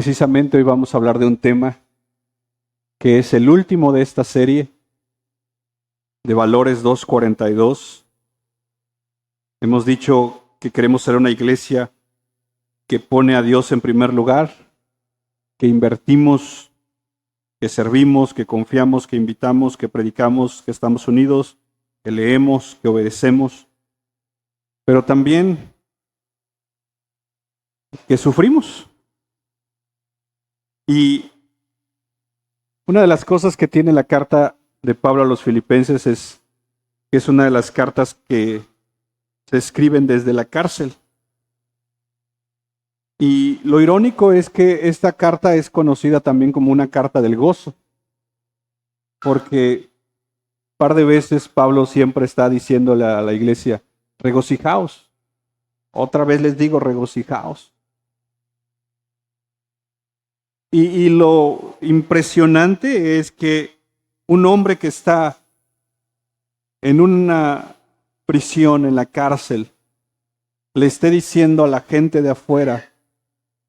Precisamente hoy vamos a hablar de un tema que es el último de esta serie de Valores 242. Hemos dicho que queremos ser una iglesia que pone a Dios en primer lugar, que invertimos, que servimos, que confiamos, que invitamos, que predicamos, que estamos unidos, que leemos, que obedecemos, pero también que sufrimos. Y una de las cosas que tiene la carta de Pablo a los Filipenses es que es una de las cartas que se escriben desde la cárcel. Y lo irónico es que esta carta es conocida también como una carta del gozo, porque un par de veces Pablo siempre está diciéndole a la iglesia, regocijaos. Otra vez les digo, regocijaos. Y lo impresionante es que un hombre que está en una prisión, en la cárcel, le esté diciendo a la gente de afuera,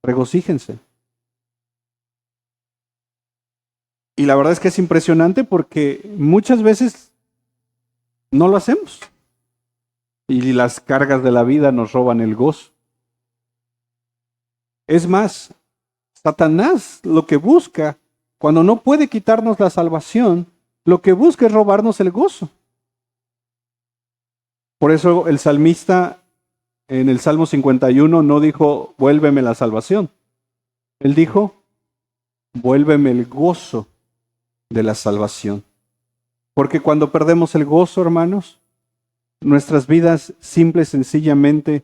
regocíjense. Y la verdad es que es impresionante porque muchas veces no lo hacemos. Y las cargas de la vida nos roban el gozo. Es más, Satanás lo que busca, cuando no puede quitarnos la salvación, lo que busca es robarnos el gozo. Por eso el salmista en el Salmo 51 no dijo, vuélveme la salvación. Él dijo, vuélveme el gozo de la salvación. Porque cuando perdemos el gozo, hermanos, nuestras vidas simple y sencillamente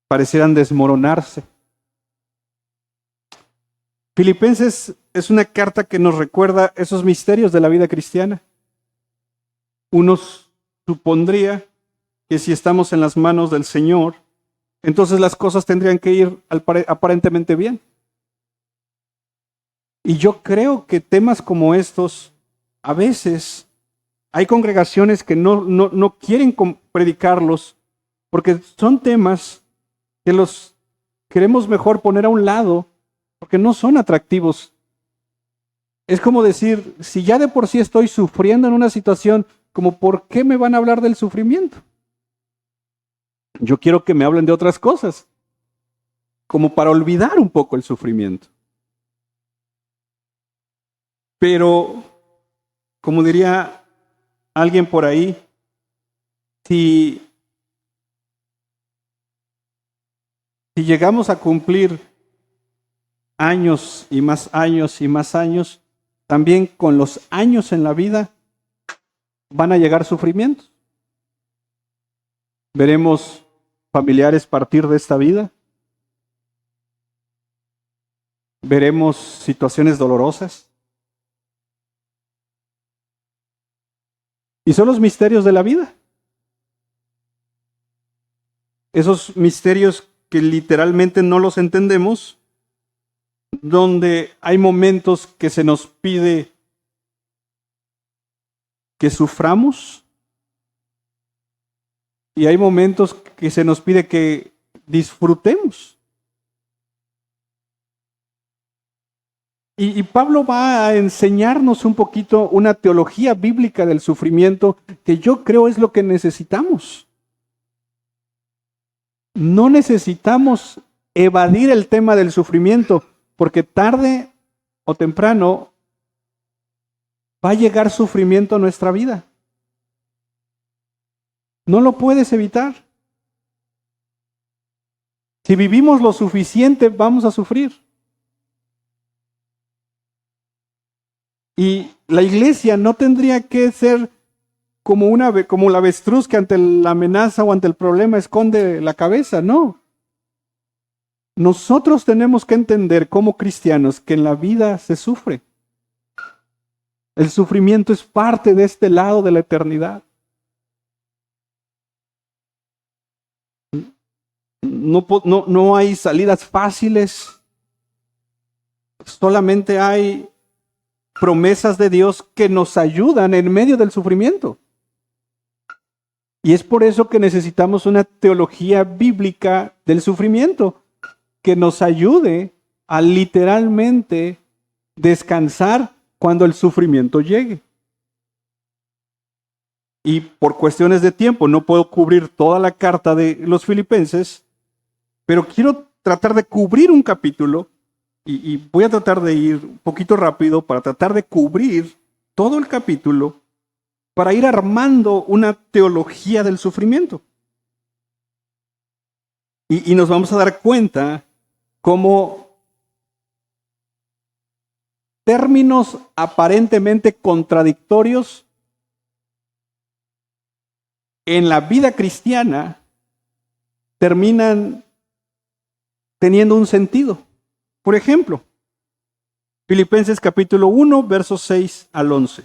parecieran desmoronarse. Filipenses es una carta que nos recuerda esos misterios de la vida cristiana. Unos supondría que si estamos en las manos del Señor, entonces las cosas tendrían que ir aparentemente bien. Y yo creo que temas como estos, a veces hay congregaciones que no quieren predicarlos porque son temas que los queremos mejor poner a un lado porque no son atractivos. Es como decir, si ya de por sí estoy sufriendo en una situación, como ¿por qué me van a hablar del sufrimiento? Yo quiero que me hablen de otras cosas, como para olvidar un poco el sufrimiento. Pero, como diría alguien por ahí, si llegamos a cumplir años y más años y más años, también con los años en la vida van a llegar sufrimientos. Veremos familiares partir de esta vida. Veremos situaciones dolorosas. Y son los misterios de la vida. Esos misterios que literalmente no los entendemos, donde hay momentos que se nos pide que suframos y hay momentos que se nos pide que disfrutemos. Y Pablo va a enseñarnos un poquito una teología bíblica del sufrimiento que yo creo es lo que necesitamos. No necesitamos evadir el tema del sufrimiento, porque tarde o temprano va a llegar sufrimiento a nuestra vida. No lo puedes evitar. Si vivimos lo suficiente, vamos a sufrir. Y la iglesia no tendría que ser como la avestruz que ante la amenaza o ante el problema esconde la cabeza, no. Nosotros tenemos que entender como cristianos que en la vida se sufre. El sufrimiento es parte de este lado de la eternidad. No hay salidas fáciles. Solamente hay promesas de Dios que nos ayudan en medio del sufrimiento. Y es por eso que necesitamos una teología bíblica del sufrimiento que nos ayude a literalmente descansar cuando el sufrimiento llegue. Y por cuestiones de tiempo no puedo cubrir toda la carta de los Filipenses, pero quiero tratar de cubrir un capítulo y voy a tratar de ir un poquito rápido para tratar de cubrir todo el capítulo para ir armando una teología del sufrimiento. Y nos vamos a dar cuenta cómo términos aparentemente contradictorios en la vida cristiana terminan teniendo un sentido. Por ejemplo, Filipenses capítulo 1, versos 6 al 11.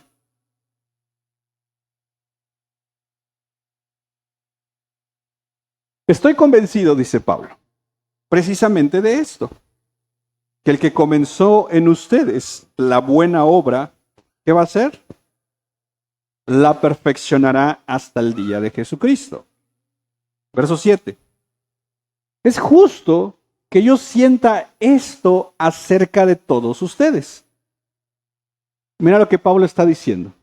Estoy convencido, dice Pablo, precisamente de esto, que el que comenzó en ustedes la buena obra, ¿qué va a hacer? La perfeccionará hasta el día de Jesucristo. Verso 7. Es justo que yo sienta esto acerca de todos ustedes. Mira lo que Pablo está diciendo.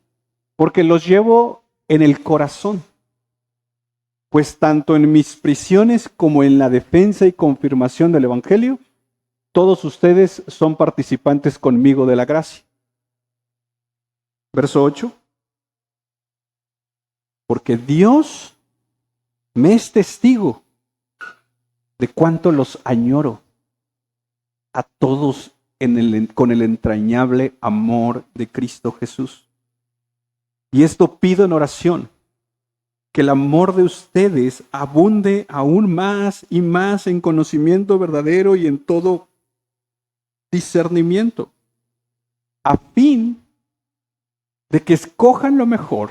Porque los llevo en el corazón. Pues tanto en mis prisiones como en la defensa y confirmación del Evangelio, todos ustedes son participantes conmigo de la gracia. Verso 8. Porque Dios me es testigo de cuánto los añoro a todos con el entrañable amor de Cristo Jesús. Y esto pido en oración, que el amor de ustedes abunde aún más y más en conocimiento verdadero y en todo discernimiento, a fin de que escojan lo mejor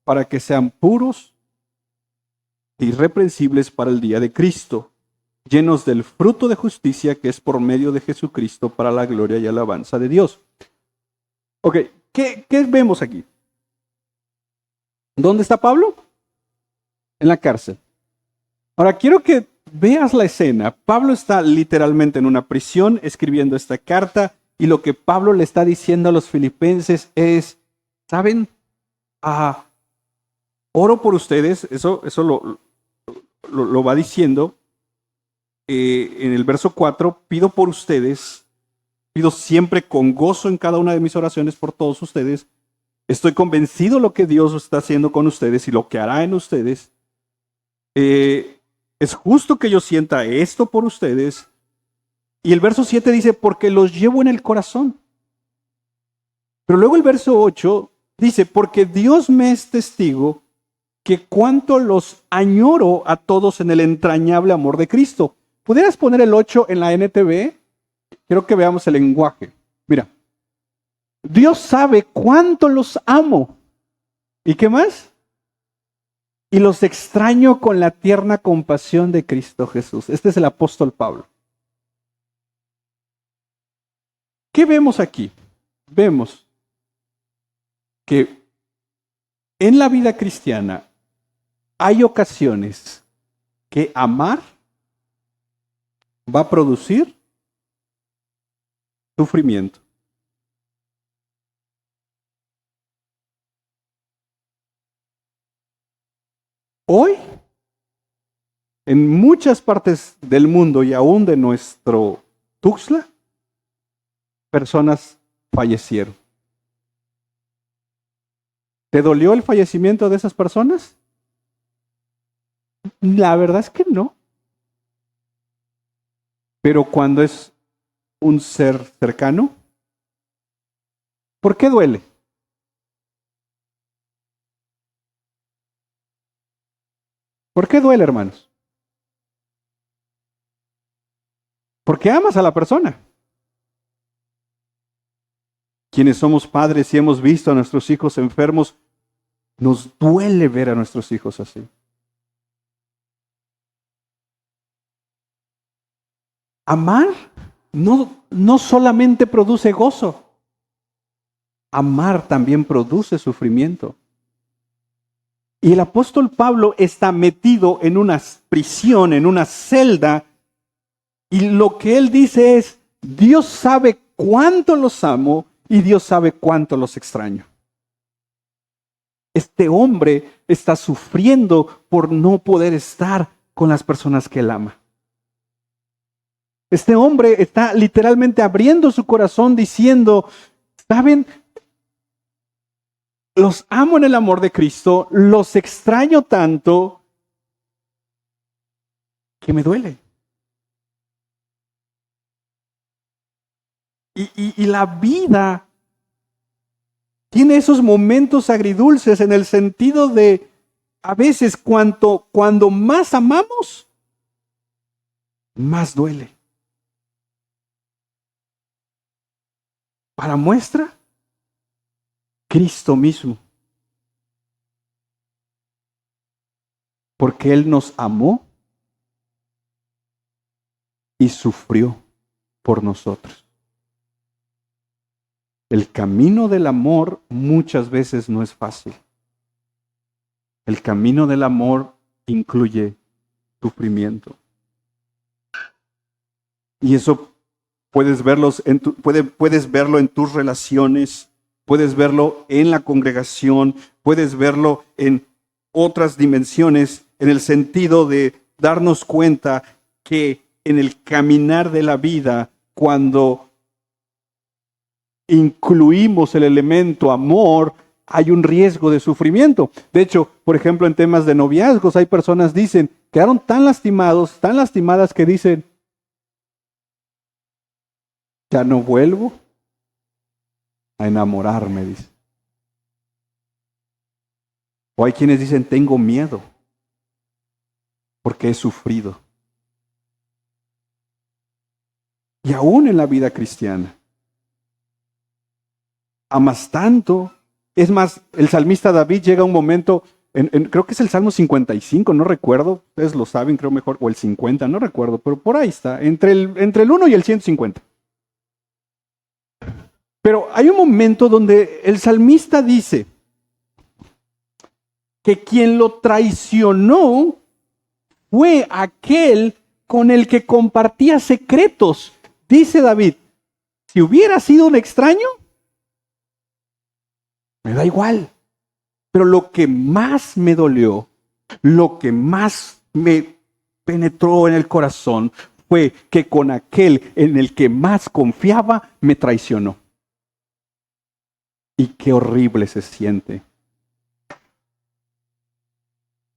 para que sean puros e irreprensibles para el día de Cristo, llenos del fruto de justicia que es por medio de Jesucristo para la gloria y alabanza de Dios. Ok, ¿qué vemos aquí? ¿Dónde está Pablo? En la cárcel. Ahora quiero que veas la escena. Pablo está literalmente en una prisión escribiendo esta carta y lo que Pablo le está diciendo a los filipenses es, ¿saben? Oro por ustedes, eso lo va diciendo. En el verso 4, pido por ustedes, pido siempre con gozo en cada una de mis oraciones por todos ustedes. Estoy convencido de lo que Dios está haciendo con ustedes y lo que hará en ustedes. Es justo que yo sienta esto por ustedes. Y el verso 7 dice, porque los llevo en el corazón. Pero luego el verso 8 dice, porque Dios me es testigo que cuánto los añoro a todos en el entrañable amor de Cristo. ¿Pudieras poner el 8 en la NTV? Quiero que veamos el lenguaje. Mira, Dios sabe cuánto los amo. ¿Y qué más? Y los extraño con la tierna compasión de Cristo Jesús. Este es el apóstol Pablo. ¿Qué vemos aquí? Vemos que en la vida cristiana hay ocasiones que amar va a producir sufrimiento. Hoy, en muchas partes del mundo y aún de nuestro Tuxtla, personas fallecieron. ¿Te dolió el fallecimiento de esas personas? La verdad es que no. Pero cuando es un ser cercano, ¿por qué duele? ¿Por qué duele, hermanos? Porque amas a la persona. Quienes somos padres y hemos visto a nuestros hijos enfermos, nos duele ver a nuestros hijos así. Amar no solamente produce gozo, amar también produce sufrimiento. Y el apóstol Pablo está metido en una prisión, en una celda, y lo que él dice es, Dios sabe cuánto los amo y Dios sabe cuánto los extraño. Este hombre está sufriendo por no poder estar con las personas que él ama. Este hombre está literalmente abriendo su corazón diciendo, ¿saben? Los amo en el amor de Cristo, los extraño tanto que me duele. Y la vida tiene esos momentos agridulces en el sentido de, a veces cuando más amamos, más duele. Para muestra, Cristo mismo. Porque Él nos amó y sufrió por nosotros. El camino del amor muchas veces no es fácil. El camino del amor incluye sufrimiento. Y eso puedes verlo en tus relaciones, puedes verlo en la congregación, puedes verlo en otras dimensiones, en el sentido de darnos cuenta que en el caminar de la vida, cuando incluimos el elemento amor, hay un riesgo de sufrimiento. De hecho, por ejemplo, en temas de noviazgos, hay personas que dicen, quedaron tan lastimados, tan lastimadas que dicen, ya no vuelvo a enamorarme, dice. O hay quienes dicen, tengo miedo porque he sufrido. Y aún en la vida cristiana, amas tanto. Es más, el salmista David llega a un momento, creo que es el Salmo 55, no recuerdo, ustedes lo saben, creo mejor, o el 50, no recuerdo, pero por ahí está, entre el 1 y el 150. Pero hay un momento donde el salmista dice que quien lo traicionó fue aquel con el que compartía secretos. Dice David, si hubiera sido un extraño, me da igual. Pero lo que más me dolió, lo que más me penetró en el corazón, fue que con aquel en el que más confiaba, me traicionó. Y qué horrible se siente.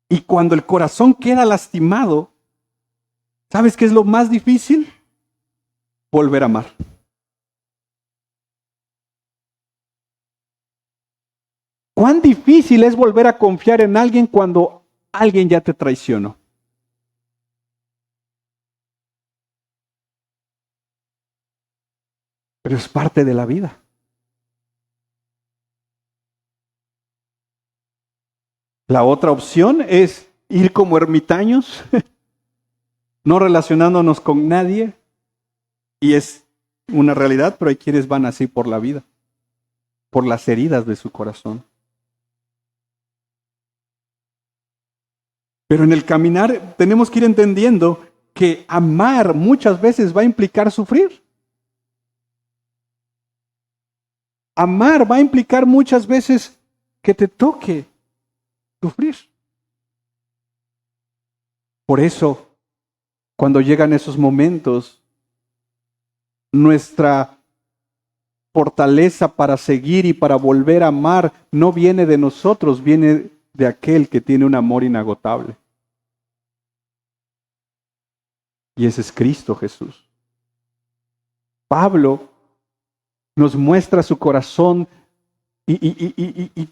Y cuando el corazón queda lastimado, ¿sabes qué es lo más difícil? Volver a amar. ¿Cuán difícil es volver a confiar en alguien cuando alguien ya te traicionó? Pero es parte de la vida. La otra opción es ir como ermitaños, no relacionándonos con nadie. Y es una realidad, pero hay quienes van así por la vida, por las heridas de su corazón. Pero en el caminar tenemos que ir entendiendo que amar muchas veces va a implicar sufrir. Amar va a implicar muchas veces que te toque sufrir. Por eso, cuando llegan esos momentos, nuestra fortaleza para seguir y para volver a amar no viene de nosotros, viene de aquel que tiene un amor inagotable. Y ese es Cristo Jesús. Pablo nos muestra su corazón y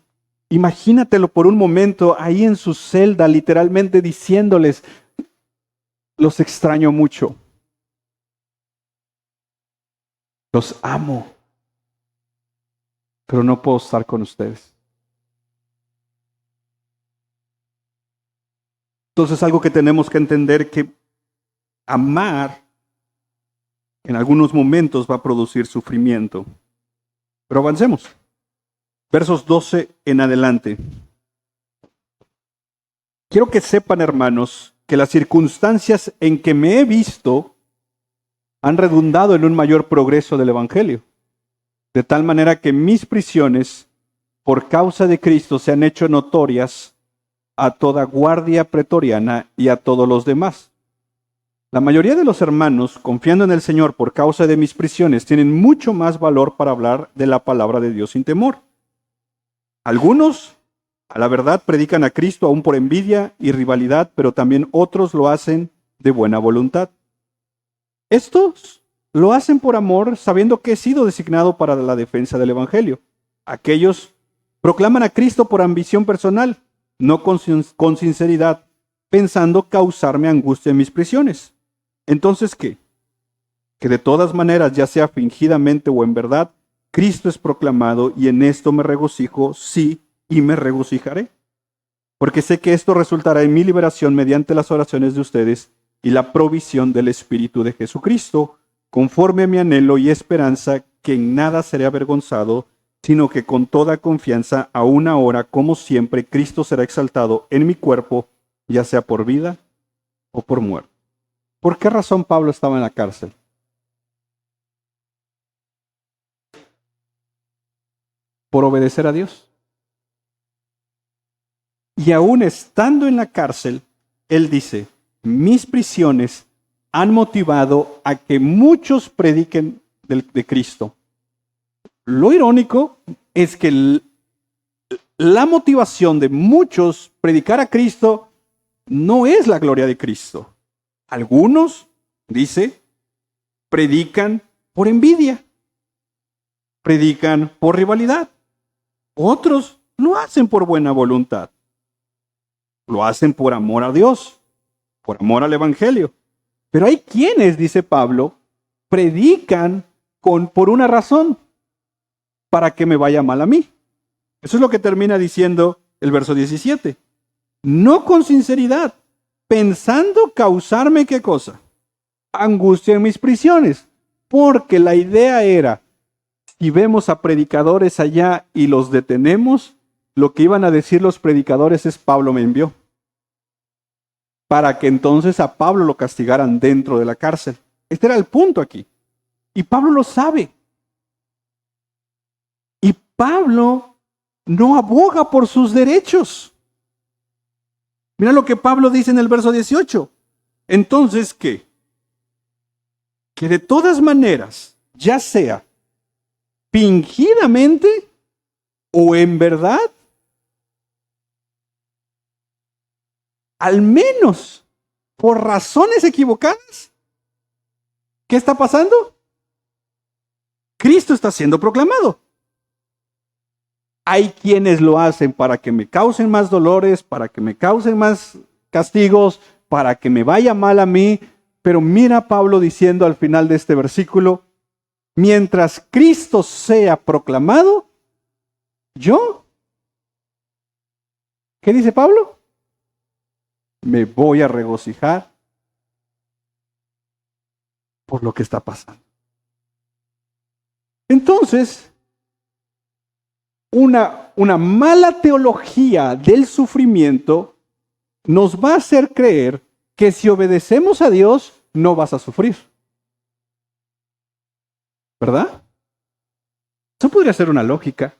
imagínatelo por un momento ahí en su celda, literalmente diciéndoles, los extraño mucho. Los amo, pero no puedo estar con ustedes. Entonces, algo que tenemos que entender que amar en algunos momentos va a producir sufrimiento. Pero avancemos. Versos 12 en adelante. Quiero que sepan, hermanos, que las circunstancias en que me he visto han redundado en un mayor progreso del Evangelio. De tal manera que mis prisiones por causa de Cristo se han hecho notorias a toda guardia pretoriana y a todos los demás. La mayoría de los hermanos, confiando en el Señor por causa de mis prisiones, tienen mucho más valor para hablar de la palabra de Dios sin temor. Algunos, a la verdad, predican a Cristo aún por envidia y rivalidad, pero también otros lo hacen de buena voluntad. Estos lo hacen por amor, sabiendo que he sido designado para la defensa del Evangelio. Aquellos proclaman a Cristo por ambición personal, no con sinceridad, pensando causarme angustia en mis prisiones. Entonces, ¿qué? Que de todas maneras, ya sea fingidamente o en verdad, Cristo es proclamado, y en esto me regocijo, sí, y me regocijaré. Porque sé que esto resultará en mi liberación mediante las oraciones de ustedes y la provisión del Espíritu de Jesucristo, conforme a mi anhelo y esperanza, que en nada seré avergonzado, sino que con toda confianza, aún ahora, como siempre, Cristo será exaltado en mi cuerpo, ya sea por vida o por muerte. ¿Por qué razón Pablo estaba en la cárcel? Por obedecer a Dios. Y aún estando en la cárcel, él dice, mis prisiones han motivado a que muchos prediquen de Cristo. Lo irónico es que la motivación de muchos predicar a Cristo no es la gloria de Cristo. Algunos, dice, predican por envidia, predican por rivalidad. Otros lo hacen por buena voluntad. Lo hacen por amor a Dios, por amor al Evangelio. Pero hay quienes, dice Pablo, predican por una razón, para que me vaya mal a mí. Eso es lo que termina diciendo el verso 17. No con sinceridad, pensando causarme ¿qué cosa? Angustia en mis prisiones. Porque la idea era, si vemos a predicadores allá y los detenemos, lo que iban a decir los predicadores es Pablo me envió. Para que entonces a Pablo lo castigaran dentro de la cárcel. Este era el punto aquí. Y Pablo lo sabe. Y Pablo no aboga por sus derechos. Mira lo que Pablo dice en el verso 18. Entonces, ¿qué? Que de todas maneras, ya sea fingidamente o en verdad, al menos por razones equivocadas, ¿qué está pasando? Cristo está siendo proclamado. Hay quienes lo hacen para que me causen más dolores, para que me causen más castigos, para que me vaya mal a mí. Pero mira a Pablo diciendo al final de este versículo, mientras Cristo sea proclamado, yo, ¿qué dice Pablo? Me voy a regocijar por lo que está pasando. Entonces, una mala teología del sufrimiento nos va a hacer creer que si obedecemos a Dios, no vas a sufrir. ¿Verdad? Eso podría ser una lógica.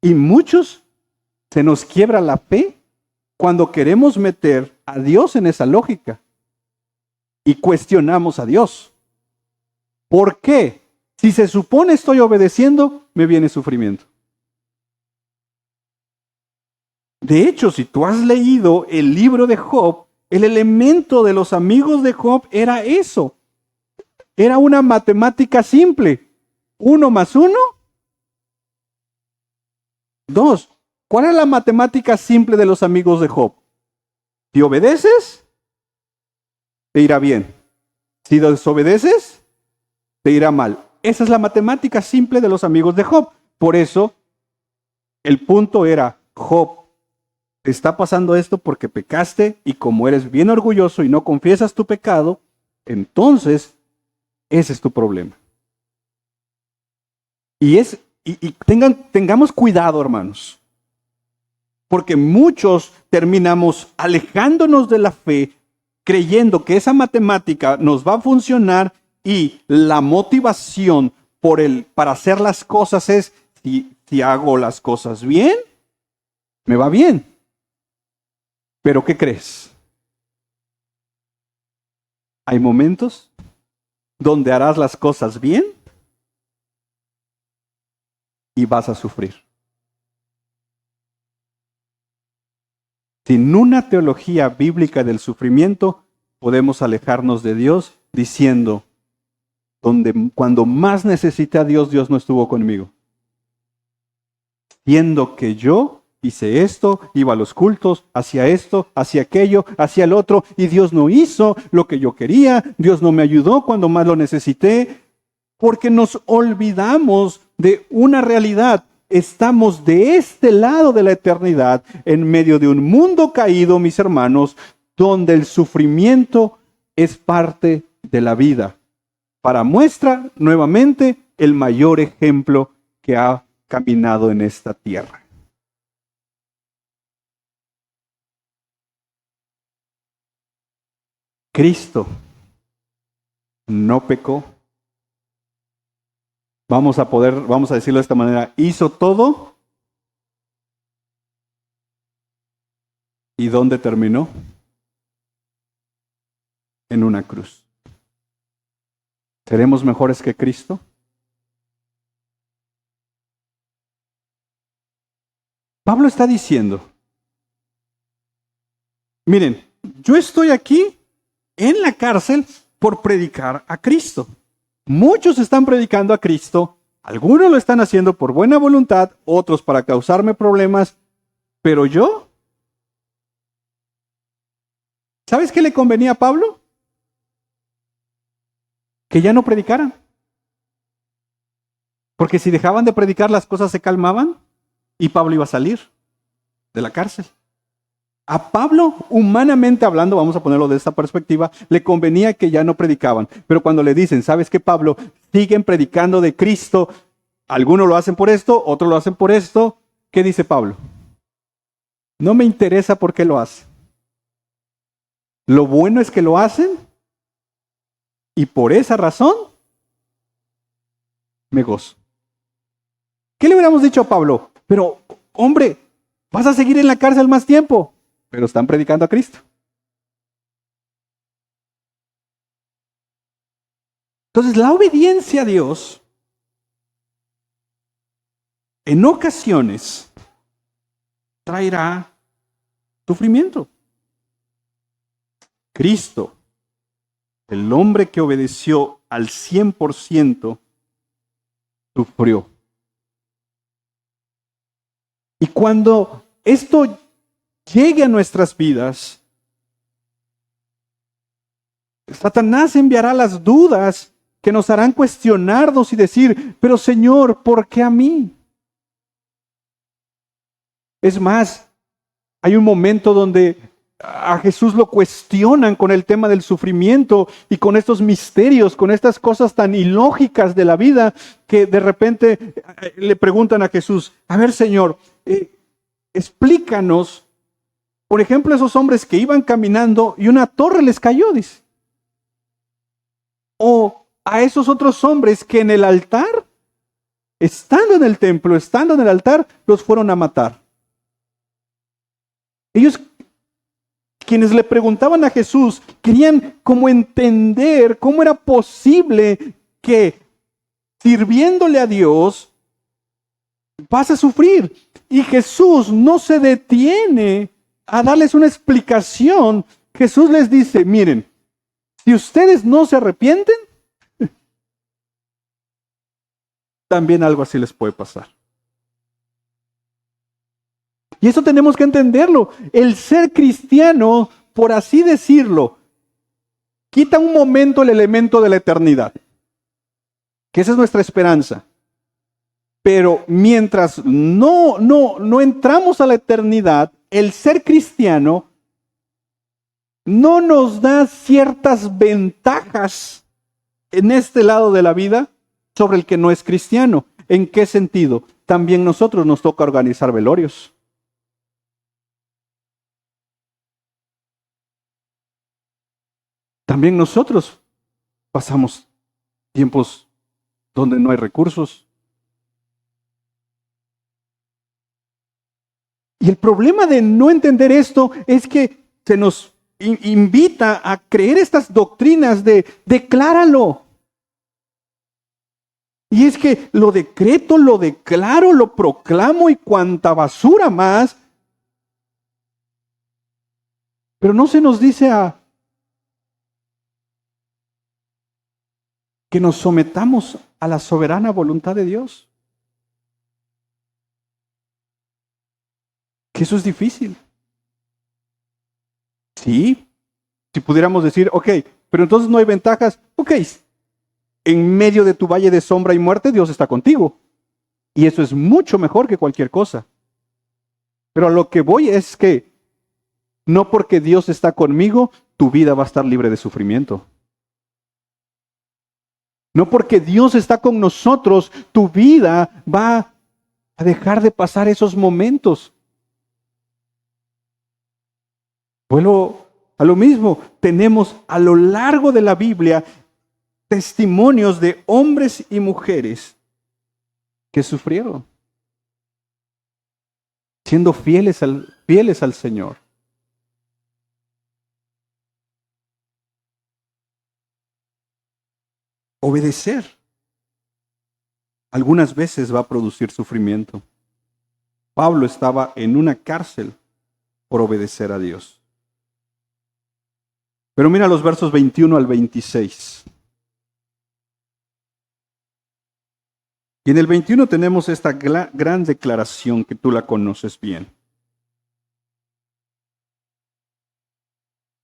Y muchos se nos quiebra la fe cuando queremos meter a Dios en esa lógica y cuestionamos a Dios. ¿Por qué? Si se supone estoy obedeciendo, me viene sufrimiento. De hecho, si tú has leído el libro de Job, el elemento de los amigos de Job era eso. Era una matemática simple. 1 más 1, 2. ¿Cuál es la matemática simple de los amigos de Job? Si obedeces, te irá bien. Si desobedeces, te irá mal. Esa es la matemática simple de los amigos de Job. Por eso, el punto era, Job, te está pasando esto porque pecaste y como eres bien orgulloso y no confiesas tu pecado, entonces ese es tu problema. Y tengamos cuidado, hermanos, porque muchos terminamos alejándonos de la fe, creyendo que esa matemática nos va a funcionar y la motivación para hacer las cosas es, si hago las cosas bien, me va bien. Pero ¿qué crees? Hay momentos donde harás las cosas bien y vas a sufrir. Sin una teología bíblica del sufrimiento, podemos alejarnos de Dios diciendo, cuando más necesité a Dios, Dios no estuvo conmigo. Siendo que yo hice esto, iba a los cultos, hacía esto, hacía aquello, hacía el otro, y Dios no hizo lo que yo quería, Dios no me ayudó cuando más lo necesité, porque nos olvidamos de una realidad. Estamos de este lado de la eternidad, en medio de un mundo caído, mis hermanos, donde el sufrimiento es parte de la vida. Para muestra, nuevamente, el mayor ejemplo que ha caminado en esta tierra. Cristo no pecó. Vamos a decirlo de esta manera, hizo todo. ¿Y dónde terminó? En una cruz. ¿Seremos mejores que Cristo? Pablo está diciendo, miren, yo estoy aquí en la cárcel por predicar a Cristo. Muchos están predicando a Cristo, algunos lo están haciendo por buena voluntad, otros para causarme problemas, pero yo, ¿sabes qué le convenía a Pablo? Que ya no predicaran. Porque si dejaban de predicar, las cosas se calmaban y Pablo iba a salir de la cárcel. A Pablo, humanamente hablando, vamos a ponerlo de esta perspectiva, le convenía que ya no predicaban. Pero cuando le dicen, ¿sabes qué, Pablo? Siguen predicando de Cristo. Algunos lo hacen por esto, otros lo hacen por esto. ¿Qué dice Pablo? No me interesa por qué lo hacen. Lo bueno es que lo hacen y por esa razón me gozo. ¿Qué le hubiéramos dicho a Pablo? Pero, hombre, vas a seguir en la cárcel más tiempo. Pero están predicando a Cristo. Entonces, la obediencia a Dios, en ocasiones, traerá sufrimiento. Cristo, el hombre que obedeció al 100%, sufrió. Y cuando esto llegue a nuestras vidas, Satanás enviará las dudas que nos harán cuestionarnos y decir, pero Señor, ¿por qué a mí? Es más, hay un momento donde a Jesús lo cuestionan con el tema del sufrimiento y con estos misterios, con estas cosas tan ilógicas de la vida, que de repente le preguntan a Jesús, a ver Señor, explícanos, por ejemplo, esos hombres que iban caminando y una torre les cayó, dice. O a esos otros hombres que en el altar, estando en el templo, estando en el altar, los fueron a matar. Ellos, quienes le preguntaban a Jesús, querían como entender cómo era posible que sirviéndole a Dios vas a sufrir. Y Jesús no se detiene a darles una explicación. Jesús les dice, miren, si ustedes no se arrepienten, también algo así les puede pasar. Y eso tenemos que entenderlo. El ser cristiano, por así decirlo, quita un momento el elemento de la eternidad, que esa es nuestra esperanza. Pero mientras no entramos a la eternidad, el ser cristiano no nos da ciertas ventajas en este lado de la vida sobre el que no es cristiano. ¿En qué sentido? También nosotros nos toca organizar velorios. También nosotros pasamos tiempos donde no hay recursos. Y el problema de no entender esto es que se nos invita a creer estas doctrinas de decláralo. Y es que lo decreto, lo declaro, lo proclamo y cuanta basura más. Pero no se nos dice que nos sometamos a la soberana voluntad de Dios. Que eso es difícil. Sí, si pudiéramos decir, ok, pero entonces no hay ventajas. Ok, en medio de tu valle de sombra y muerte, Dios está contigo. Y eso es mucho mejor que cualquier cosa. Pero a lo que voy es que no porque Dios está conmigo, tu vida va a estar libre de sufrimiento. No porque Dios está con nosotros, tu vida va a dejar de pasar esos momentos. Vuelvo a lo mismo. Tenemos a lo largo de la Biblia testimonios de hombres y mujeres que sufrieron, siendo fieles al Señor. Obedecer algunas veces va a producir sufrimiento. Pablo estaba en una cárcel por obedecer a Dios. Pero mira los versos 21 al 26. Y en el 21 tenemos esta gran declaración que tú la conoces bien.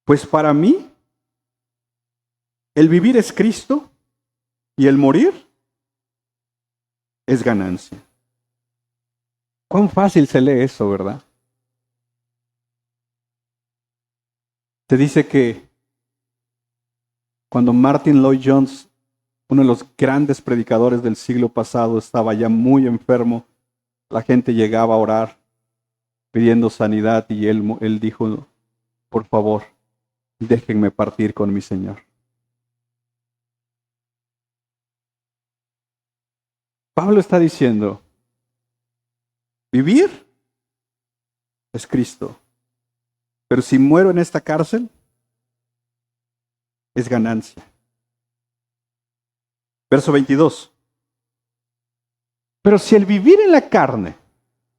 Pues para mí, el vivir es Cristo y el morir es ganancia. Cuán fácil se lee eso, ¿verdad? Se dice que cuando Martin Lloyd Jones, uno de los grandes predicadores del siglo pasado, estaba ya muy enfermo, la gente llegaba a orar pidiendo sanidad y él dijo, por favor, déjenme partir con mi Señor. Pablo está diciendo, vivir es Cristo, pero si muero en esta cárcel, es ganancia. Verso 22. Pero si el vivir en la carne,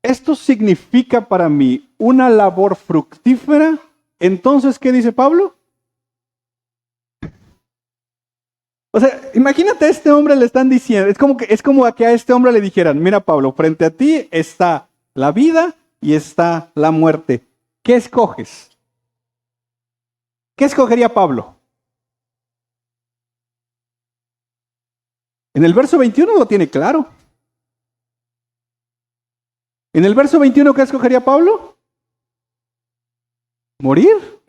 esto significa para mí una labor fructífera, entonces, ¿qué dice Pablo? O sea, imagínate a este hombre le están diciendo, es como que a este hombre le dijeran, mira Pablo, frente a ti está la vida y está la muerte. ¿Qué escoges? ¿Qué escogería Pablo? En el verso 21 lo tiene claro. En el verso 21, ¿qué escogería Pablo? Morir.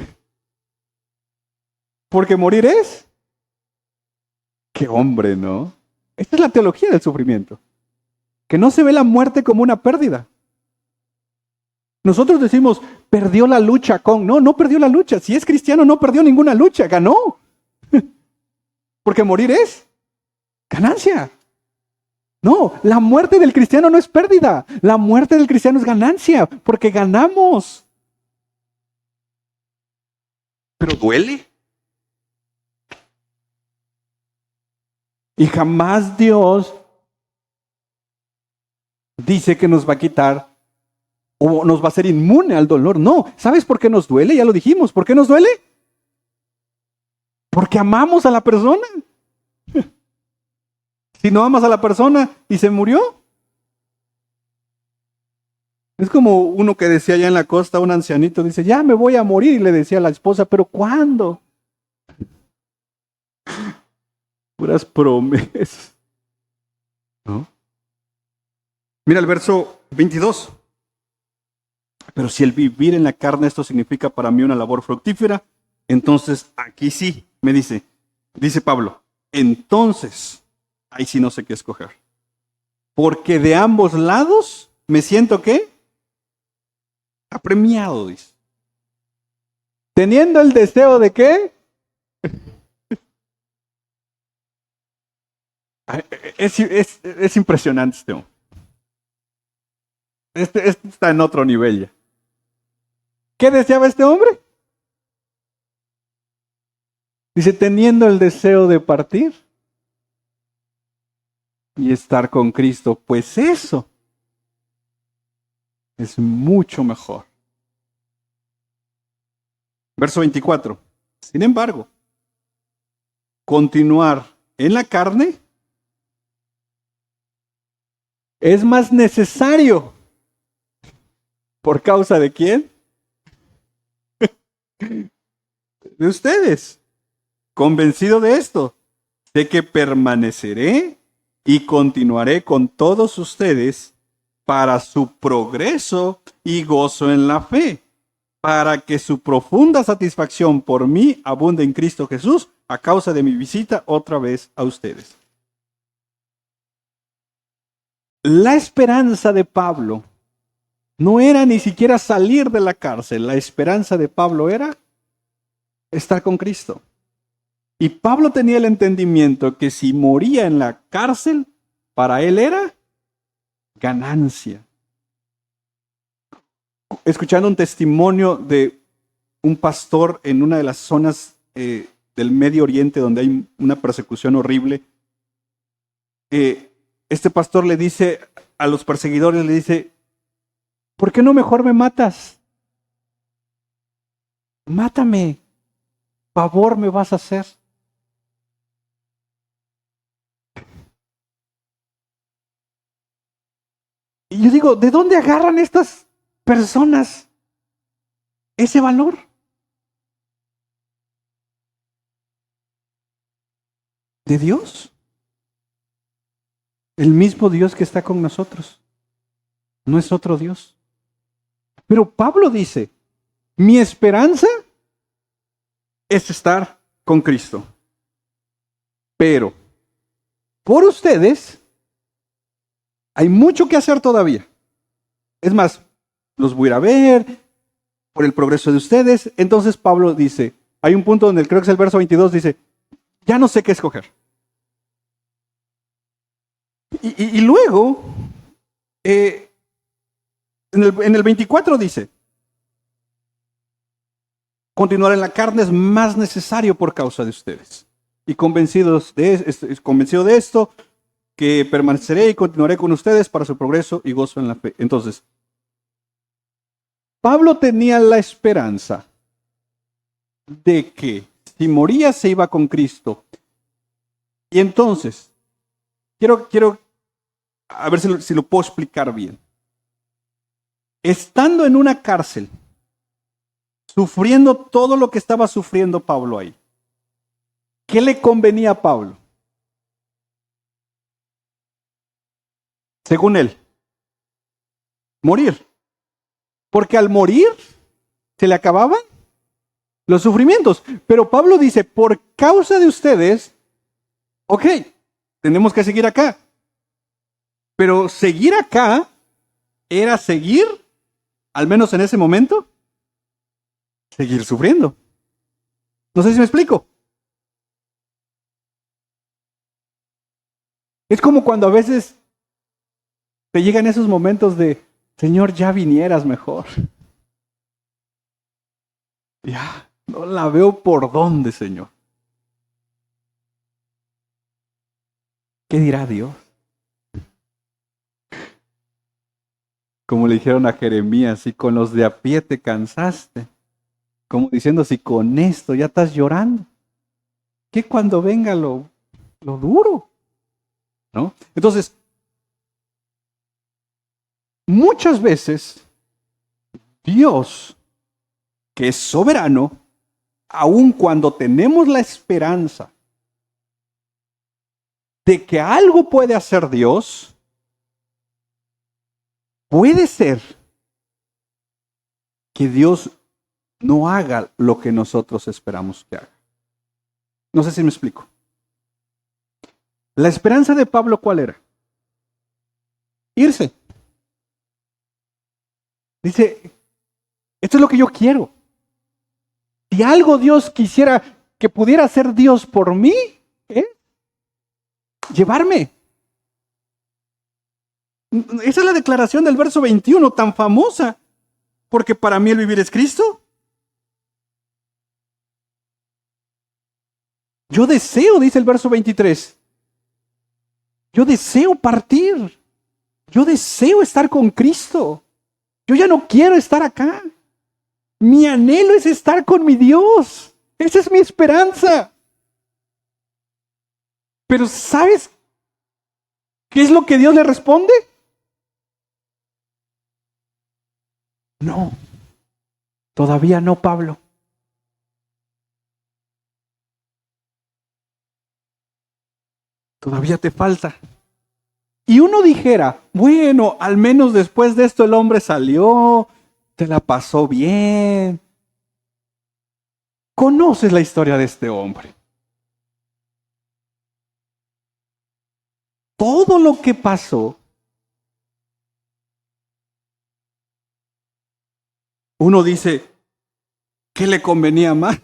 Porque morir es. ¡Qué hombre!, ¿no? Esta es la teología del sufrimiento. Que no se ve la muerte como una pérdida. Nosotros decimos, perdió la lucha con. No perdió la lucha. Si es cristiano, no perdió ninguna lucha, ganó. Porque morir es ganancia. No, la muerte del cristiano no es pérdida. La muerte del cristiano es ganancia, porque ganamos. Pero duele. Y jamás Dios dice que nos va a quitar o nos va a hacer inmune al dolor. No, ¿sabes por qué nos duele? Ya lo dijimos. ¿Por qué nos duele? Porque amamos a la persona. Si no amas a la persona y se murió. Es como uno que decía allá en la costa, un ancianito, dice, ya me voy a morir. Y le decía a la esposa, ¿pero cuándo? Puras promesas. ¿No? Mira el verso 22. Pero si el vivir en la carne esto significa para mí una labor fructífera, entonces aquí sí, me dice Pablo, entonces, ahí sí no sé qué escoger. Porque de ambos lados me siento, ¿qué? Apremiado, dice. Teniendo el deseo de ¿qué? Es impresionante este hombre. Este está en otro nivel ya. ¿Qué deseaba este hombre? Dice, teniendo el deseo de partir y estar con Cristo, pues eso es mucho mejor. Verso 24. Sin embargo, continuar en la carne es más necesario. ¿Por causa de quién? De ustedes. Convencido de esto, de que permaneceré y continuaré con todos ustedes para su progreso y gozo en la fe, para que su profunda satisfacción por mí abunde en Cristo Jesús a causa de mi visita otra vez a ustedes. La esperanza de Pablo no era ni siquiera salir de la cárcel, la esperanza de Pablo era estar con Cristo. Y Pablo tenía el entendimiento que si moría en la cárcel, para él era ganancia. Escuchando un testimonio de un pastor en una de las zonas del Medio Oriente donde hay una persecución horrible, este pastor le dice a los perseguidores, le dice, ¿por qué no mejor me matas? Mátame, favor me vas a hacer. Y yo digo, ¿de dónde agarran estas personas ese valor? ¿De Dios? El mismo Dios que está con nosotros. No es otro Dios. Pero Pablo dice, mi esperanza es estar con Cristo. Pero por ustedes hay mucho que hacer todavía. Es más, los voy a ir a ver por el progreso de ustedes. Entonces Pablo dice, hay un punto donde creo que es el verso 22, dice, ya no sé qué escoger. Y luego, en el 24 dice, continuar en la carne es más necesario por causa de ustedes. Y convencido de esto, que permaneceré y continuaré con ustedes para su progreso y gozo en la fe. Entonces, Pablo tenía la esperanza de que si moría se iba con Cristo. Y entonces, quiero a ver si lo puedo explicar bien. Estando en una cárcel, sufriendo todo lo que estaba sufriendo Pablo ahí, ¿qué le convenía a Pablo? Según él, morir. Porque al morir se le acababan los sufrimientos. Pero Pablo dice, por causa de ustedes, ok, tenemos que seguir acá. Pero seguir acá era seguir, al menos en ese momento, seguir sufriendo. No sé si me explico. Es como cuando a veces te llegan esos momentos de, Señor, ya vinieras mejor. Ya, no la veo por dónde, Señor. ¿Qué dirá Dios? Como le dijeron a Jeremías, si con los de a pie te cansaste, como diciendo, si con esto ya estás llorando, ¿qué cuando venga lo duro? ¿No? Entonces, muchas veces Dios, que es soberano, aun cuando tenemos la esperanza de que algo puede hacer Dios, puede ser que Dios no haga lo que nosotros esperamos que haga. No sé si me explico. La esperanza de Pablo, ¿cuál era? Irse. Dice, esto es lo que yo quiero. Si algo Dios quisiera que pudiera hacer Dios por mí, llevarme. Esa es la declaración del verso 21, tan famosa, porque para mí el vivir es Cristo. Yo deseo, dice el verso 23, yo deseo partir, yo deseo estar con Cristo, yo ya no quiero estar acá. Mi anhelo es estar con mi Dios, esa es mi esperanza. Pero ¿sabes qué es lo que Dios le responde? No, todavía no, Pablo. Todavía te falta. Y uno dijera, bueno, al menos después de esto el hombre salió, te la pasó bien. Conoces la historia de este hombre. Todo lo que pasó, uno dice, ¿qué le convenía más?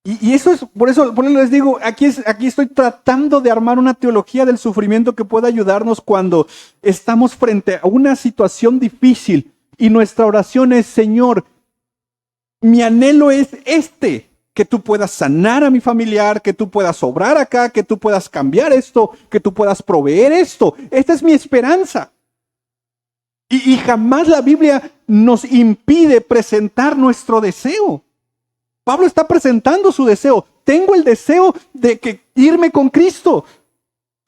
Y eso es, por eso les digo, aquí estoy tratando de armar una teología del sufrimiento que pueda ayudarnos cuando estamos frente a una situación difícil y nuestra oración es, Señor, mi anhelo es que tú puedas sanar a mi familiar, que tú puedas obrar acá, que tú puedas cambiar esto, que tú puedas proveer esto. Esta es mi esperanza. Y jamás la Biblia nos impide presentar nuestro deseo. Pablo está presentando su deseo. Tengo el deseo de irme con Cristo.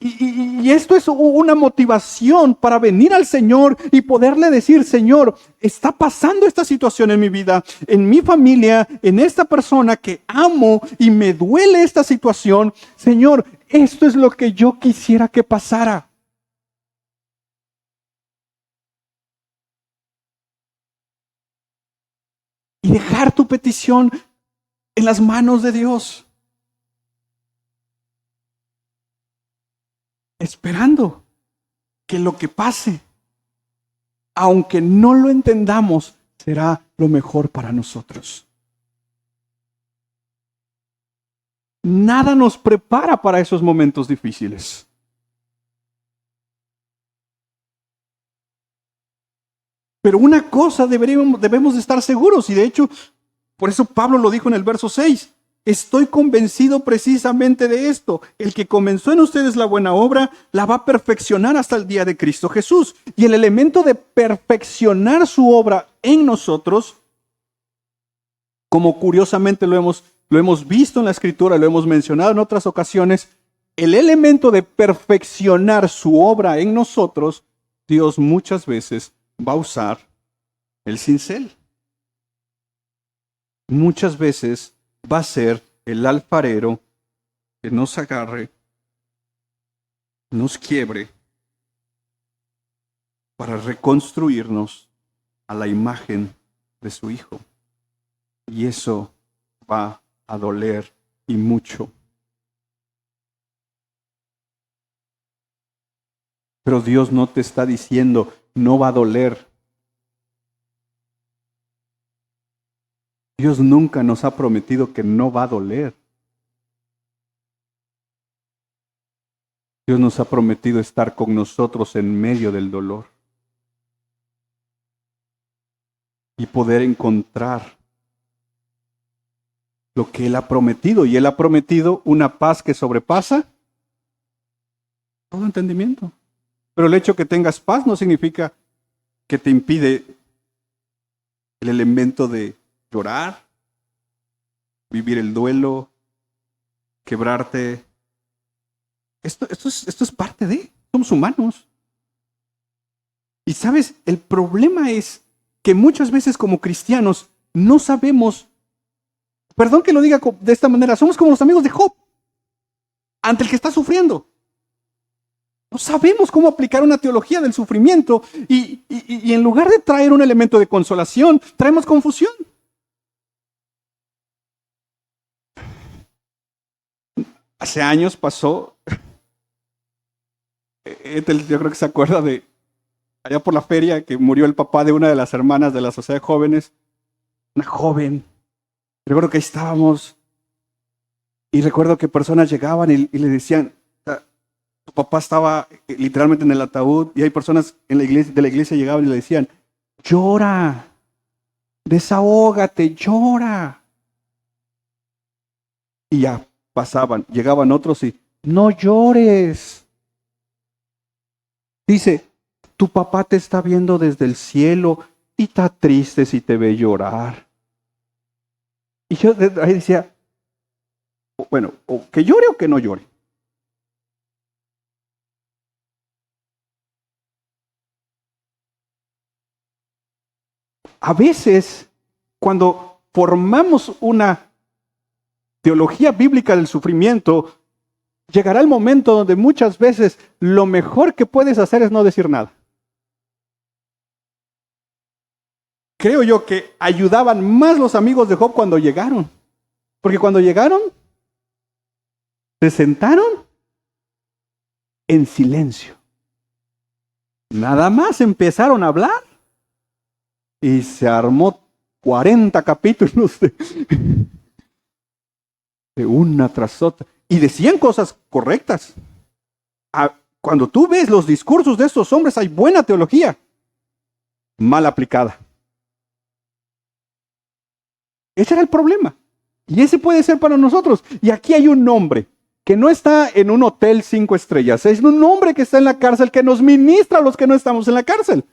Y esto es una motivación para venir al Señor y poderle decir, Señor, está pasando esta situación en mi vida, en mi familia, en esta persona que amo y me duele esta situación. Señor, esto es lo que yo quisiera que pasara. Y dejar tu petición en las manos de Dios. Esperando que lo que pase, aunque no lo entendamos, será lo mejor para nosotros. Nada nos prepara para esos momentos difíciles. Pero una cosa debemos de estar seguros, y de hecho, por eso Pablo lo dijo en el verso 6. Estoy convencido precisamente de esto. El que comenzó en ustedes la buena obra, la va a perfeccionar hasta el día de Cristo Jesús. Y el elemento de perfeccionar su obra en nosotros, como curiosamente lo hemos visto en la Escritura, lo hemos mencionado en otras ocasiones, el elemento de perfeccionar su obra en nosotros, Dios muchas veces va a usar el cincel. Muchas veces va a ser el alfarero que nos agarre, nos quiebre, para reconstruirnos a la imagen de su Hijo. Y eso va a doler y mucho. Pero Dios no te está diciendo, no va a doler. Dios nunca nos ha prometido que no va a doler. Dios nos ha prometido estar con nosotros en medio del dolor y poder encontrar lo que Él ha prometido. Y Él ha prometido una paz que sobrepasa todo entendimiento. Pero el hecho que tengas paz no significa que te impide el elemento de llorar, vivir el duelo, quebrarte. Esto es parte de, somos humanos. Y sabes, el problema es que muchas veces como cristianos no sabemos, perdón que lo diga de esta manera, somos como los amigos de Job, ante el que está sufriendo. No sabemos cómo aplicar una teología del sufrimiento y en lugar de traer un elemento de consolación, traemos confusión. Hace años pasó, yo creo que se acuerda de allá por la feria que murió el papá de una de las hermanas de la Sociedad de Jóvenes, una joven. Recuerdo que ahí estábamos Y recuerdo que personas llegaban y le decían, tu papá estaba literalmente en el ataúd, y hay personas en la iglesia, de la iglesia llegaban y le decían, llora, desahógate, llora. Y ya pasaban, llegaban otros y, no llores. Dice, tu papá te está viendo desde el cielo y está triste si te ve llorar. Y yo ahí decía, bueno, o que llore o que no llore. A veces, cuando formamos una teología bíblica del sufrimiento, llegará el momento donde muchas veces lo mejor que puedes hacer es no decir nada. Creo yo que ayudaban más los amigos de Job cuando llegaron. Porque cuando llegaron, se sentaron en silencio. Nada más empezaron a hablar y se armó 40 capítulos de una tras otra. Y decían cosas correctas. Cuando tú ves los discursos de estos hombres, hay buena teología, mal aplicada. Ese era el problema. Y ese puede ser para nosotros. Y aquí hay un hombre que no está en un hotel 5 estrellas. Es un hombre que está en la cárcel, que nos ministra a los que no estamos en la cárcel.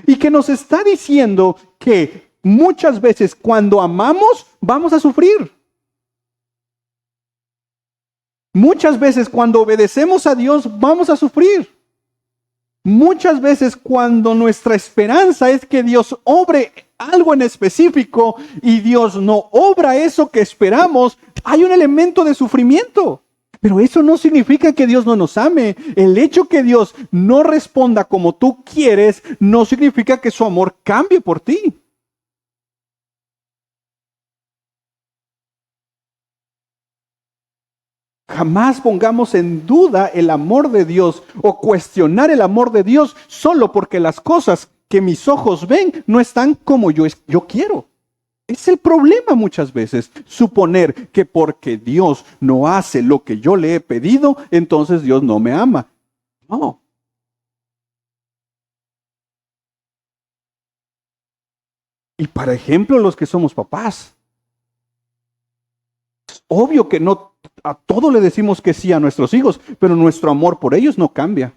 Y que nos está diciendo que muchas veces cuando amamos, vamos a sufrir. Muchas veces cuando obedecemos a Dios, vamos a sufrir. Muchas veces cuando nuestra esperanza es que Dios obre algo en específico y Dios no obra eso que esperamos, hay un elemento de sufrimiento. Pero eso no significa que Dios no nos ame. El hecho que Dios no responda como tú quieres no significa que su amor cambie por ti. Jamás pongamos en duda el amor de Dios o cuestionar el amor de Dios solo porque las cosas que mis ojos ven no están como yo quiero. Es el problema muchas veces, suponer que porque Dios no hace lo que yo le he pedido, entonces Dios no me ama. No. Y por ejemplo, los que somos papás. Es obvio que no a todo le decimos que sí a nuestros hijos, pero nuestro amor por ellos no cambia.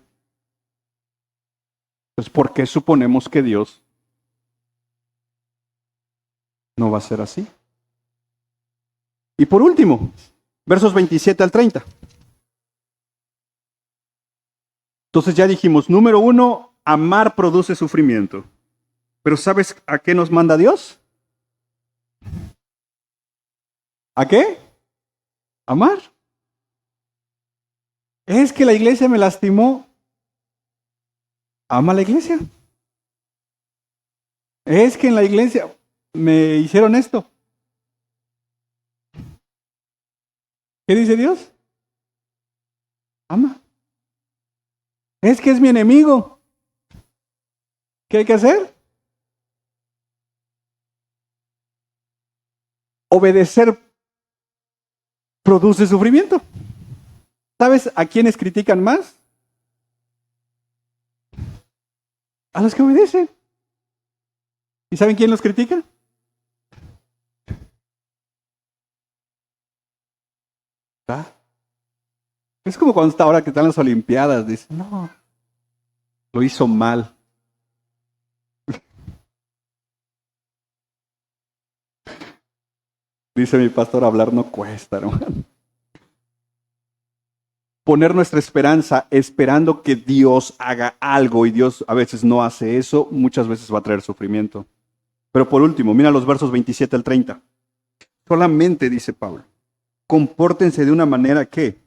Entonces, ¿por qué suponemos que Dios no va a ser así? Y por último, versos 27 al 30. Entonces ya dijimos, número 1, amar produce sufrimiento. Pero ¿sabes a qué nos manda Dios? ¿A qué? Amar. Es que la iglesia me lastimó. Ama a la iglesia. Es que en la iglesia me hicieron esto. ¿Qué dice Dios? Ama. Es que es mi enemigo. ¿Qué hay que hacer? Obedecer produce sufrimiento. ¿Sabes a quiénes critican más? A los que obedecen. ¿Y saben quién los critica? ¿Ah? Es como cuando está ahora que están las Olimpiadas, dicen, no, lo hizo mal. Dice mi pastor, hablar no cuesta, hermano. Poner nuestra esperanza esperando que Dios haga algo y Dios a veces no hace eso, muchas veces va a traer sufrimiento. Pero por último, mira los versos 27 al 30. Solamente, dice Pablo, compórtense de una manera que,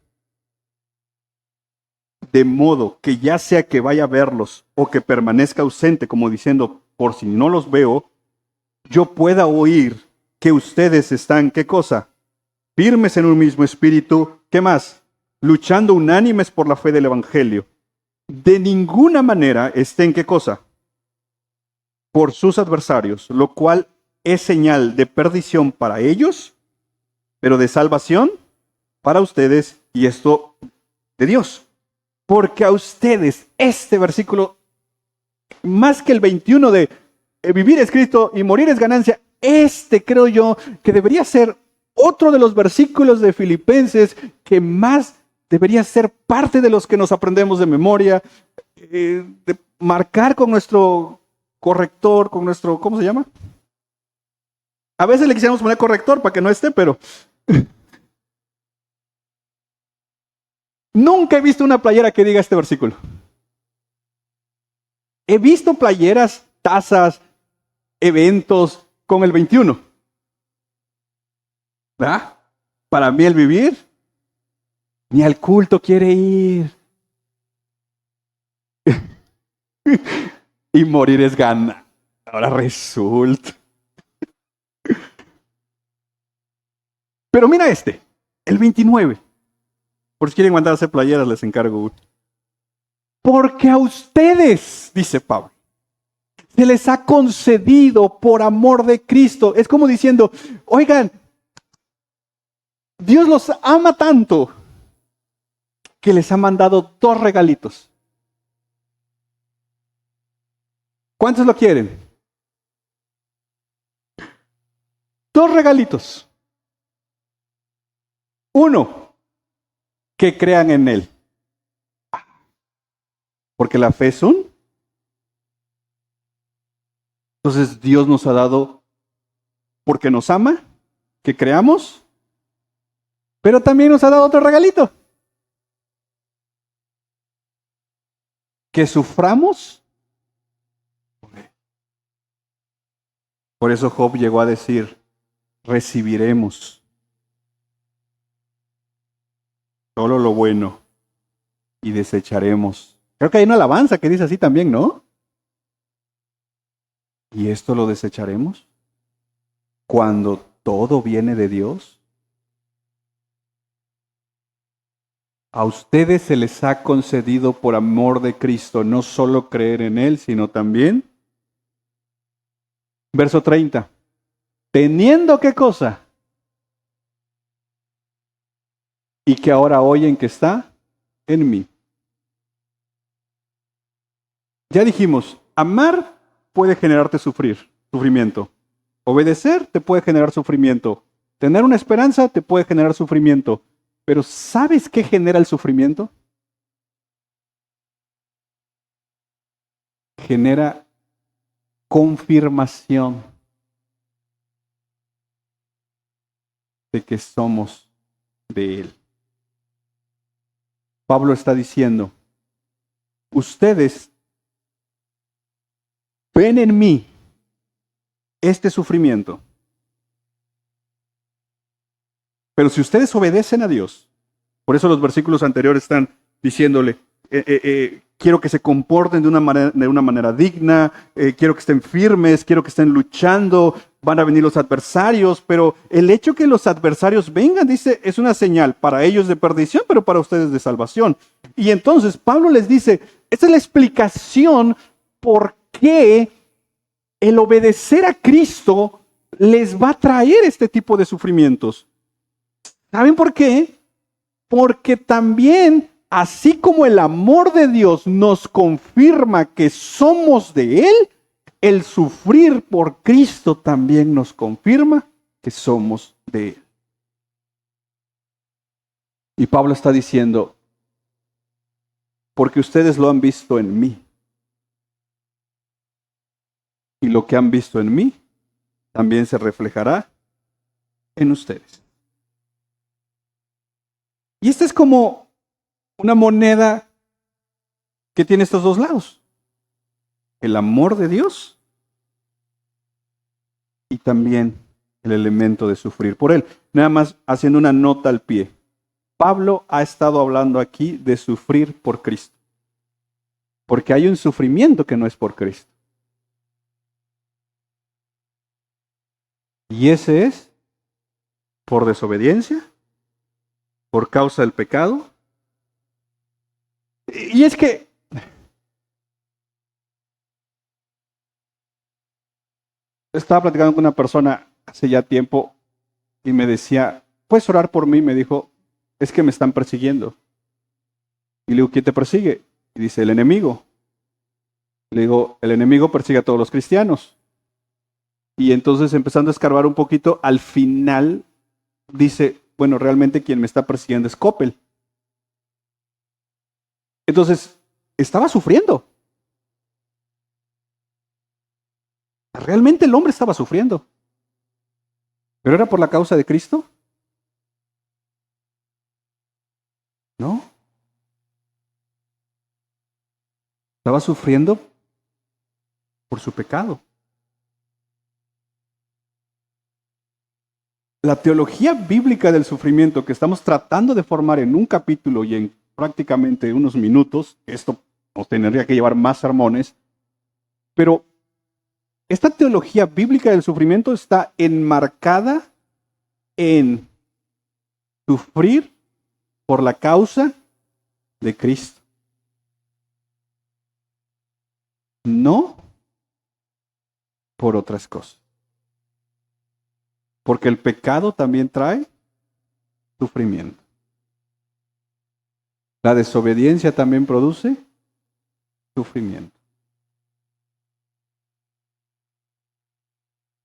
de modo que ya sea que vaya a verlos o que permanezca ausente, como diciendo, por si no los veo, yo pueda oír que ustedes están, ¿qué cosa? Firmes en un mismo espíritu, ¿qué más? Luchando unánimes por la fe del evangelio. De ninguna manera estén, ¿qué cosa? Por sus adversarios, lo cual es señal de perdición para ellos pero de salvación para ustedes, y esto de Dios. Porque a ustedes, este versículo, más que el 21 de vivir es Cristo y morir es ganancia, creo yo que debería ser otro de los versículos de Filipenses que más debería ser parte de los que nos aprendemos de memoria, de marcar con nuestro corrector, con nuestro, ¿cómo se llama? A veces le quisiéramos poner corrector para que no esté, pero nunca he visto una playera que diga este versículo. He visto playeras, tazas, eventos con el 21. ¿Verdad? Para mí el vivir, ni al culto quiere ir. Y morir es gana. Ahora resulta. Pero mira el 29. Por si quieren mandar a hacer playeras, les encargo. Porque a ustedes, dice Pablo, se les ha concedido por amor de Cristo. Es como diciendo, oigan, Dios los ama tanto que les ha mandado 2 regalitos. ¿Cuántos lo quieren? 2 regalitos. 1, que crean en Él. Porque la fe es un. Entonces Dios nos ha dado, porque nos ama, que creamos, pero también nos ha dado otro regalito. Que suframos. Por eso Job llegó a decir, recibiremos solo lo bueno y desecharemos. Creo que hay una alabanza que dice así también, ¿no? ¿Y esto lo desecharemos? Cuando todo viene de Dios. A ustedes se les ha concedido por amor de Cristo no solo creer en Él, sino también. Verso 30. Teniendo qué cosa. Y que ahora oyen que está en mí. Ya dijimos, amar puede generarte sufrimiento. Obedecer te puede generar sufrimiento. Tener una esperanza te puede generar sufrimiento. Pero ¿sabes qué genera el sufrimiento? Genera confirmación de que somos de Él. Pablo está diciendo, ustedes ven en mí este sufrimiento. Pero si ustedes obedecen a Dios, por eso los versículos anteriores están diciéndole, quiero que se comporten de una manera digna, quiero que estén firmes, quiero que estén luchando, van a venir los adversarios, pero el hecho que los adversarios vengan, dice, es una señal para ellos de perdición, pero para ustedes de salvación. Y entonces Pablo les dice, esta es la explicación por qué el obedecer a Cristo les va a traer este tipo de sufrimientos. ¿Saben por qué? Porque también, así como el amor de Dios nos confirma que somos de Él, el sufrir por Cristo también nos confirma que somos de Él. Y Pablo está diciendo, porque ustedes lo han visto en mí. Y lo que han visto en mí también se reflejará en ustedes. Y esta es como una moneda que tiene estos 2 lados. El amor de Dios y también el elemento de sufrir por Él. Nada más haciendo una nota al pie. Pablo ha estado hablando aquí de sufrir por Cristo. Porque hay un sufrimiento que no es por Cristo. Y ese es por desobediencia, por causa del pecado. Y es que estaba platicando con una persona hace ya tiempo y me decía, ¿puedes orar por mí? Me dijo, es que me están persiguiendo. Y le digo, ¿quién te persigue? Y dice, el enemigo. Le digo, el enemigo persigue a todos los cristianos. Y entonces, empezando a escarbar un poquito, al final dice, bueno, realmente quien me está persiguiendo es Coppel. Entonces, estaba sufriendo. Realmente el hombre estaba sufriendo. ¿Pero era por la causa de Cristo? No. Estaba sufriendo por su pecado. La teología bíblica del sufrimiento que estamos tratando de formar en un capítulo y en prácticamente unos minutos, esto nos tendría que llevar más sermones, pero esta teología bíblica del sufrimiento está enmarcada en sufrir por la causa de Cristo. No por otras cosas. Porque el pecado también trae sufrimiento. La desobediencia también produce sufrimiento.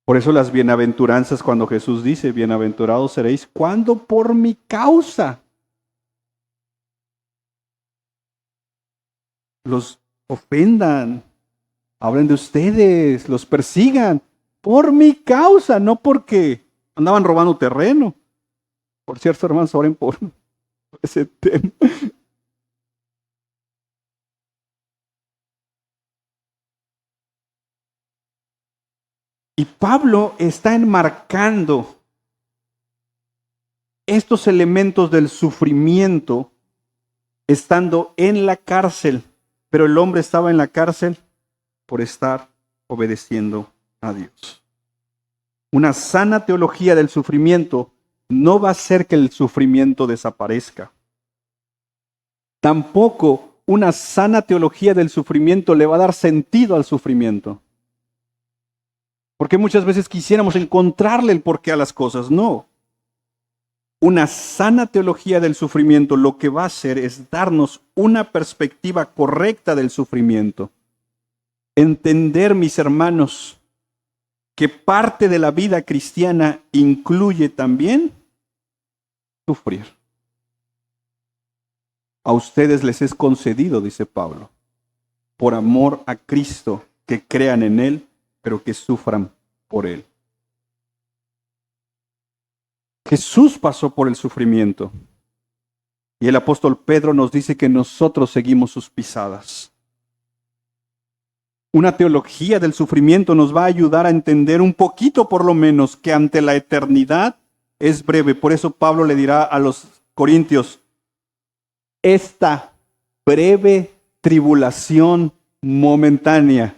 Por eso las bienaventuranzas, cuando Jesús dice, bienaventurados seréis cuando por mi causa los ofendan, hablen de ustedes, los persigan, por mi causa, no porque andaban robando terreno. Por cierto, hermanos, oren por ese tema. Y Pablo está enmarcando estos elementos del sufrimiento estando en la cárcel, pero el hombre estaba en la cárcel por estar obedeciendo a Dios. Una sana teología del sufrimiento no va a hacer que el sufrimiento desaparezca. Tampoco una sana teología del sufrimiento le va a dar sentido al sufrimiento. Porque muchas veces quisiéramos encontrarle el porqué a las cosas. No. Una sana teología del sufrimiento lo que va a hacer es darnos una perspectiva correcta del sufrimiento. Entender, mis hermanos, que parte de la vida cristiana incluye también sufrir. A ustedes les es concedido, dice Pablo, por amor a Cristo, que crean en Él, pero que sufran por Él. Jesús pasó por el sufrimiento. Y el apóstol Pedro nos dice que nosotros seguimos sus pisadas. Una teología del sufrimiento nos va a ayudar a entender un poquito, por lo menos, que ante la eternidad es breve. Por eso Pablo le dirá a los corintios, esta breve tribulación momentánea.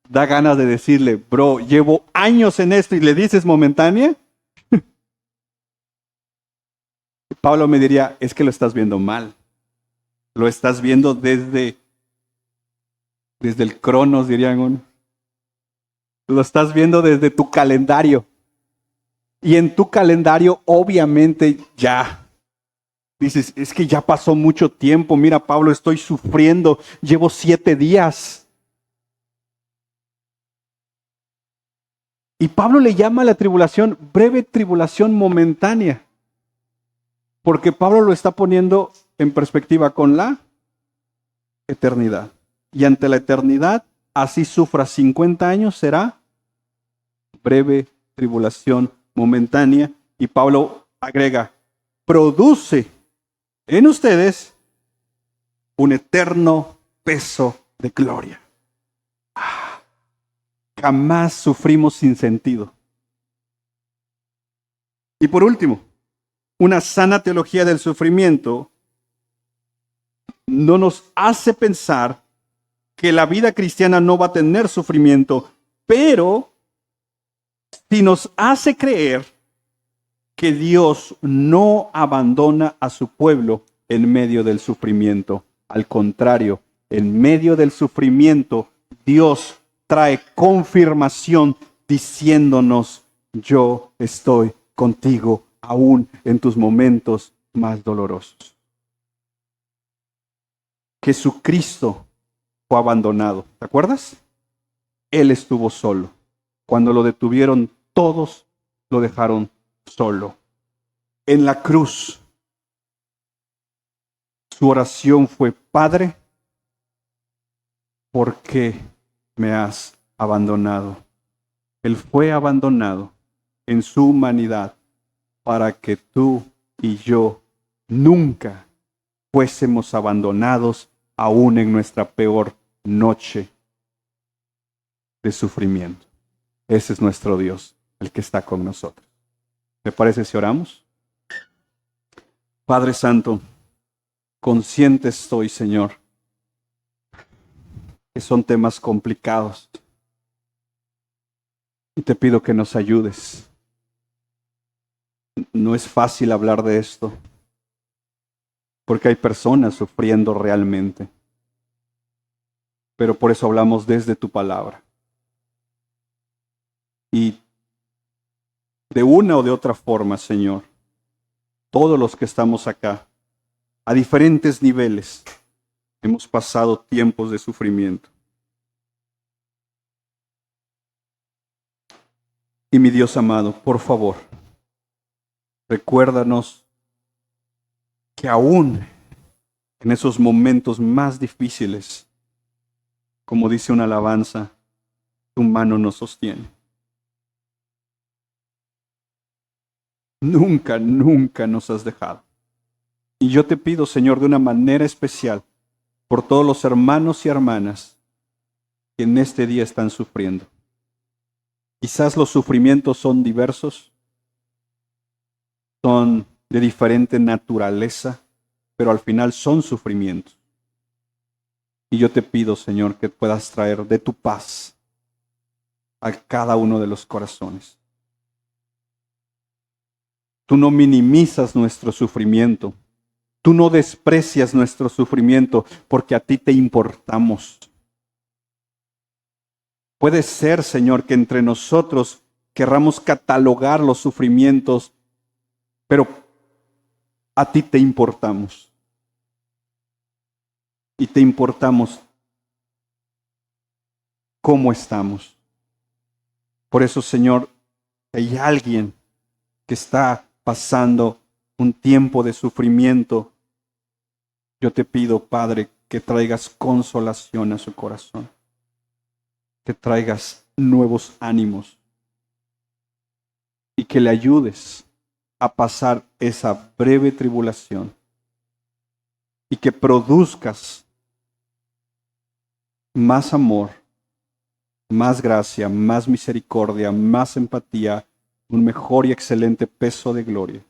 Da ganas de decirle, bro, llevo años en esto y le dices momentánea. Pablo me diría, es que lo estás viendo mal. Lo estás viendo desde el Cronos, dirían uno. Lo estás viendo desde tu calendario. Y en tu calendario, obviamente, ya. Dices, es que ya pasó mucho tiempo. Mira, Pablo, estoy sufriendo. Llevo 7 días. Y Pablo le llama a la tribulación breve tribulación momentánea. Porque Pablo lo está poniendo en perspectiva con la eternidad. Y ante la eternidad, así sufra 50 años, será breve tribulación momentánea. Y Pablo agrega, produce en ustedes un eterno peso de gloria. Jamás sufrimos sin sentido. Y por último, una sana teología del sufrimiento no nos hace pensar que la vida cristiana no va a tener sufrimiento, pero sí nos hace creer que Dios no abandona a su pueblo en medio del sufrimiento. Al contrario, en medio del sufrimiento, Dios trae confirmación diciéndonos, yo estoy contigo aún en tus momentos más dolorosos. Jesucristo fue abandonado, ¿te acuerdas? Él estuvo solo. Cuando lo detuvieron, todos lo dejaron solo. En la cruz, su oración fue: Padre, ¿por qué me has abandonado? Él fue abandonado en su humanidad para que tú y yo nunca fuésemos abandonados aún en nuestra peor noche de sufrimiento. Ese es nuestro Dios, el que está con nosotros. ¿Me parece si oramos? Padre Santo, consciente estoy, Señor, que son temas complicados. Y te pido que nos ayudes. No es fácil hablar de esto, porque hay personas sufriendo realmente. Pero por eso hablamos desde tu palabra. Y de una o de otra forma, Señor, todos los que estamos acá, a diferentes niveles, hemos pasado tiempos de sufrimiento. Y mi Dios amado, por favor, recuérdanos que aún en esos momentos más difíciles, como dice una alabanza, tu mano nos sostiene. Nunca, nunca nos has dejado. Y yo te pido, Señor, de una manera especial, por todos los hermanos y hermanas que en este día están sufriendo. Quizás los sufrimientos son diversos, son de diferente naturaleza, pero al final son sufrimientos. Y yo te pido, Señor, que puedas traer de tu paz a cada uno de los corazones. Tú no minimizas nuestro sufrimiento. Tú no desprecias nuestro sufrimiento porque a ti te importamos. Puede ser, Señor, que entre nosotros querramos catalogar los sufrimientos, pero a ti te importamos. Y te importamos cómo estamos. Por eso, Señor, hay alguien que está pasando un tiempo de sufrimiento. Yo te pido, Padre, que traigas consolación a su corazón, que traigas nuevos ánimos y que le ayudes a pasar esa breve tribulación y que produzcas más amor, más gracia, más misericordia, más empatía, un mejor y excelente peso de gloria.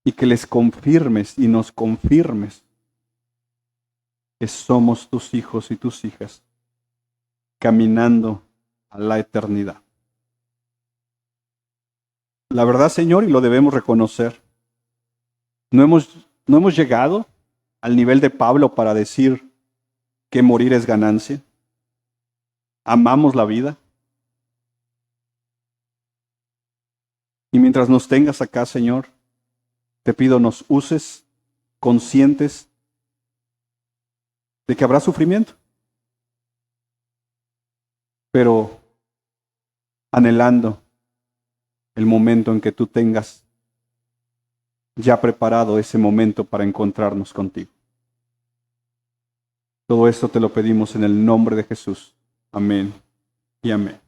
Y que les confirmes y nos confirmes que somos tus hijos y tus hijas, caminando a la eternidad. La verdad, Señor, y lo debemos reconocer, no hemos llegado al nivel de Pablo para decir que morir es ganancia. Amamos la vida. Y mientras nos tengas acá, Señor, te pido nos uses conscientes de que habrá sufrimiento, pero anhelando el momento en que tú tengas ya preparado ese momento para encontrarnos contigo. Todo esto te lo pedimos en el nombre de Jesús. Amén y amén.